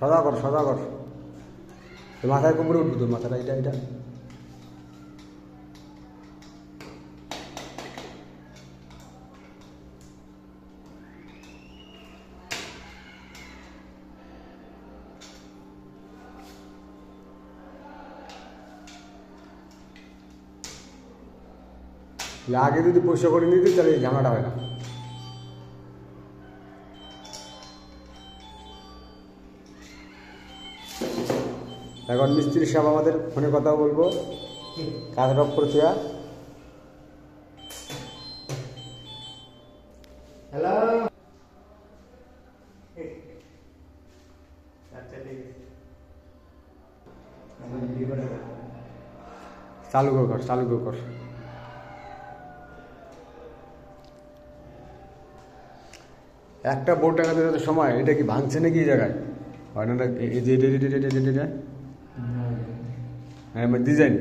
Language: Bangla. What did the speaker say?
সদা কর সদা কর, তোর মাথায় কোমরে উঠবো, তোর মাথাটা এটা এটা আগে যদি পরিষ্কার করে নিতে তাহলে এই ঝামেলাটা হয় না। এখন মিস্ত্রির সাহেব আমাদের ফোনে কথা বলবো, কাজ রফ করতে। হ্যালো, আচ্ছা ঠিক আছে, চালু কর চালু কর। একটা বোর্ড টাকাতে যত সময়, এটা কি ভাঙছে নাকি এই জায়গায়? হয় না, এই যে এটা হ্যাঁ ডিজাইন